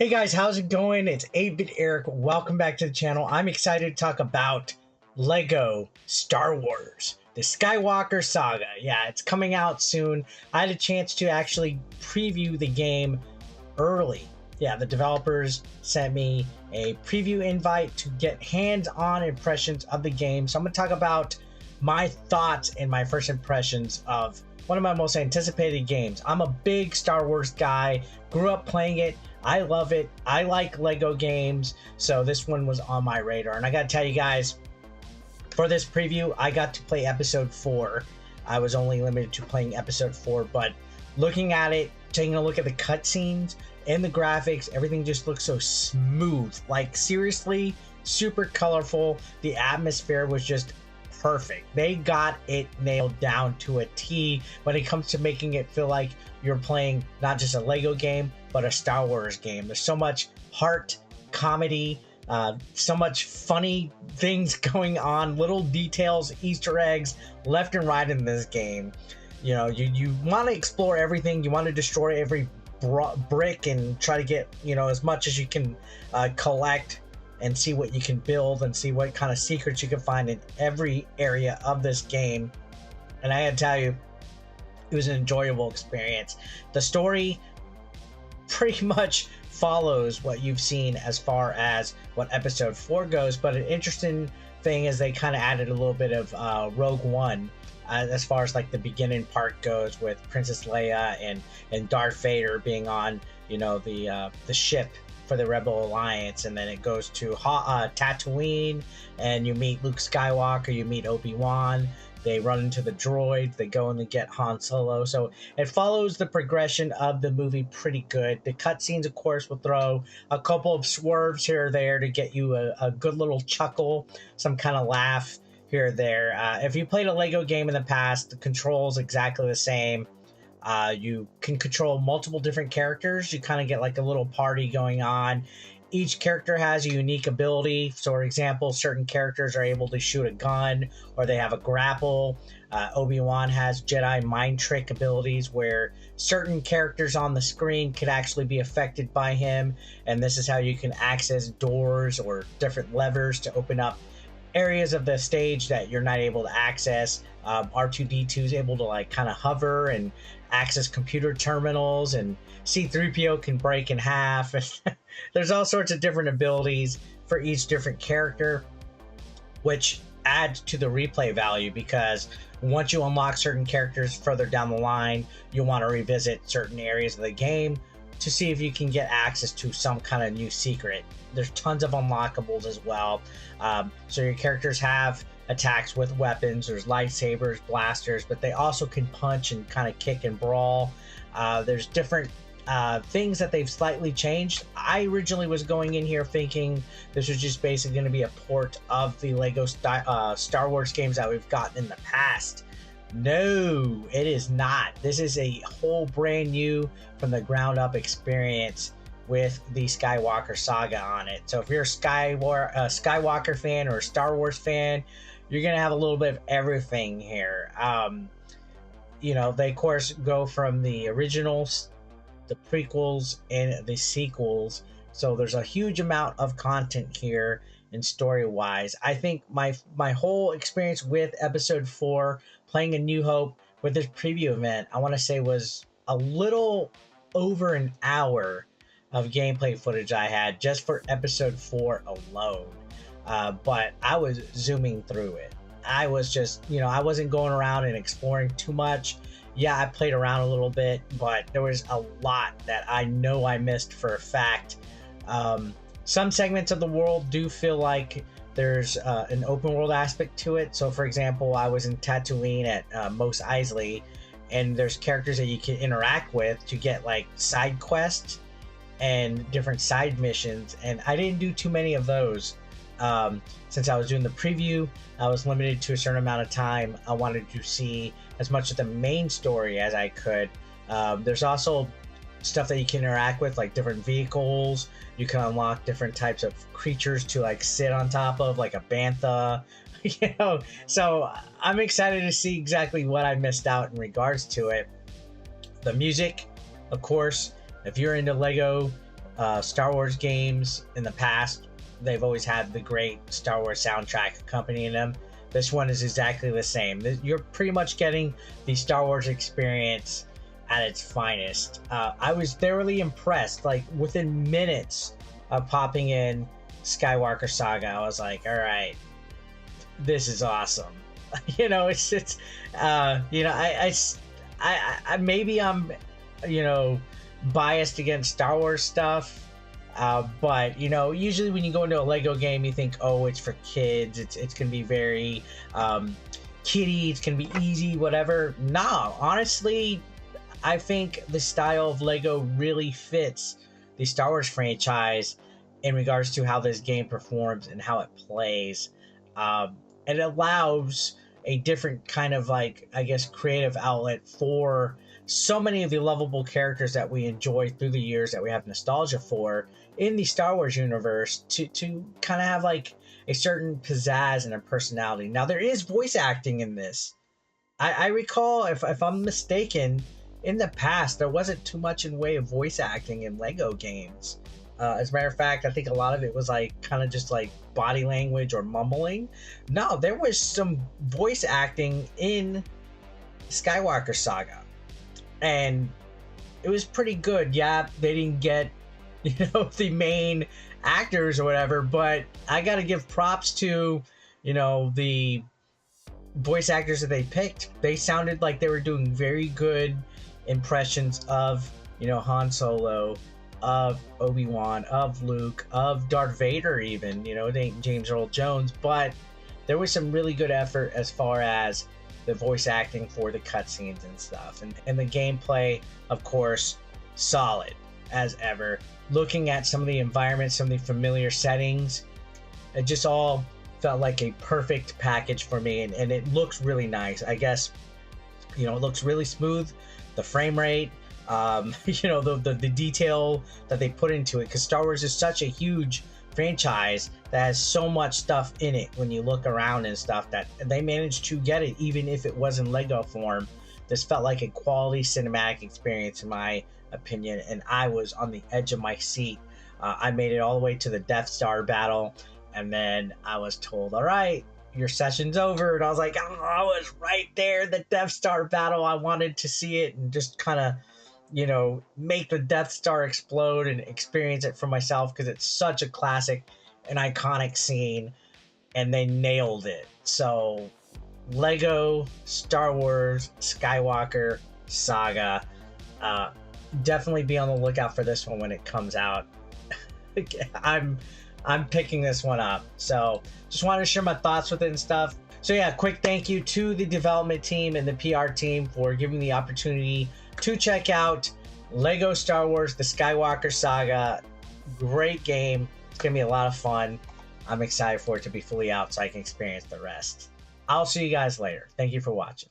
Hey guys, how's it going? It's 8-Bit Eric. Welcome back to the channel. I'm excited to talk about Lego Star Wars, the Skywalker Saga. Yeah, it's coming out soon. I had a chance to actually preview the game early. Yeah, the developers sent me a preview invite to get hands-on impressions of the game. So I'm going to talk about my thoughts and my first impressions of one of my most anticipated games. I'm a big Star Wars guy, grew up playing it. I love it. I like Lego games, so this one was on my radar. And I gotta tell you guys, for this preview, I got to play episode 4. I was only limited to playing episode 4, but looking at it, taking a look at the cutscenes and the graphics, everything just looks so smooth. Like, seriously, super colorful. The atmosphere was just perfect. They got it nailed down to a T when it comes to making it feel like you're playing not just a Lego game, but a Star Wars game. There's so much heart, comedy, so much funny things going on, little details, Easter eggs left and right in this game. You know, you want to explore everything. You want to destroy every brick and try to get, you know, as much as you can collect and see what you can build and see what kind of secrets you can find in every area of this game. And I gotta tell you, it was an enjoyable experience. The story pretty much follows what you've seen as far as what episode 4 goes, but an interesting thing is they kind of added a little bit of Rogue One as far as like the beginning part goes, with Princess Leia and Darth Vader being on, you know, the ship for the Rebel Alliance, and then it goes to Tatooine, and you meet Luke Skywalker, you meet Obi-Wan, they run into the droids, they go and they get Han Solo. So it follows the progression of the movie pretty good. The cutscenes, of course, will throw a couple of swerves here or there to get you a good little chuckle, some kind of laugh here or there. If you played a Lego game in the past, the controls exactly the same. You can control multiple different characters. You kind of get like a little party going on. Each character has a unique ability. So, for example, certain characters are able to shoot a gun, or they have a grapple. Obi-Wan has Jedi mind trick abilities where certain characters on the screen could actually be affected by him. And this is how you can access doors or different levers to open up areas of the stage that you're not able to access. R2-D2 is able to like kind of hover and access computer terminals, and C-3PO can break in half. There's all sorts of different abilities for each different character, which adds to the replay value, because once you unlock certain characters further down the line, you'll want to revisit certain areas of the game to see if you can get access to some kind of new secret. There's tons of unlockables as well. So your characters have attacks with weapons. There's lightsabers, blasters, but they also can punch and kind of kick and brawl. There's different things that they've slightly changed. I originally was going in here thinking this was just basically going to be a port of the Lego Star Wars games that we've gotten in the past. No, it is not. This is a whole brand new, from the ground up experience with the Skywalker Saga on it. So if you're a Skywalker fan or a Star Wars fan, you're gonna have a little bit of everything here. You know, they of course go from the originals, the prequels, and the sequels. So there's a huge amount of content here, and story-wise, I think my whole experience with episode 4, playing A New Hope with this preview event, I want to say was a little over an hour of gameplay footage I had just for episode 4 alone. But I was zooming through it. I was just, you know, I wasn't going around and exploring too much. Yeah, I played around a little bit, but there was a lot that I know I missed for a fact. Some segments of the world do feel like there's an open world aspect to it. So, for example, I was in Tatooine at Mos Eisley, and there's characters that you can interact with to get like side quests and different side missions, and I didn't do too many of those. Since I was doing the preview, I was limited to a certain amount of time. I wanted to see as much of the main story as I could. There's also stuff that you can interact with, like different vehicles. You can unlock different types of creatures to like sit on top of, like a bantha. You know, so I'm excited to see exactly what I missed out in regards to it. The music, of course, if you're into Lego Star Wars games in the past, they've always had the great Star Wars soundtrack accompanying them. This one is exactly the same. You're pretty much getting the Star Wars experience at its finest. I was thoroughly impressed. Like within minutes of popping in Skywalker Saga, I was like, all right, this is awesome. You know, it's you know, I maybe I'm, you know, biased against Star Wars stuff. But you know, usually when you go into a Lego game, you think, oh, it's for kids. It's gonna be very kiddie. It's gonna be easy, whatever. No, honestly, I think the style of Lego really fits the Star Wars franchise in regards to how this game performs and how it plays. It allows a different kind of, like, I guess, creative outlet for so many of the lovable characters that we enjoy through the years, that we have nostalgia for in the Star Wars universe, to kind of have like a certain pizzazz and a personality. Now there is voice acting in this. I recall, if I'm mistaken, in the past there wasn't too much in way of voice acting in Lego games. As a matter of fact, I think a lot of it was like kind of just like body language or mumbling. No, there was some voice acting in Skywalker Saga, and it was pretty good. Yeah, they didn't get, you know, the main actors or whatever, but I gotta give props to, you know, the voice actors that they picked. They sounded like they were doing very good impressions of, you know, Han Solo, of Obi-Wan, of Luke, of Darth Vader even, you know, James Earl Jones. But there was some really good effort as far as the voice acting for the cutscenes and stuff. And the gameplay, of course, solid as ever. Looking at some of the environments, some of the familiar settings, it just all felt like a perfect package for me. And it looks really nice. I guess, you know, it looks really smooth. The frame rate, you know, the detail that they put into it, because Star Wars is such a huge franchise that has so much stuff in it. When you look around and stuff, that they managed to get it, even if it was in Lego form. This felt like a quality cinematic experience in my opinion, and I was on the edge of my seat. I made it all the way to the Death Star battle, and then I was told, all right, your session's over. And I was like, oh, I was right there, the Death Star battle. I wanted to see it and just kind of, you know, make the Death Star explode and experience it for myself, because it's such a classic and iconic scene, and they nailed it. So Lego Star Wars Skywalker Saga, definitely be on the lookout for this one when it comes out. I'm picking this one up. So just wanted to share my thoughts with it and stuff. So yeah, quick thank you to the development team and the PR team for giving me the opportunity to check out Lego Star Wars, the Skywalker Saga. Great game. It's gonna be a lot of fun. I'm excited for it to be fully out so I can experience the rest. I'll see you guys later. Thank you for watching.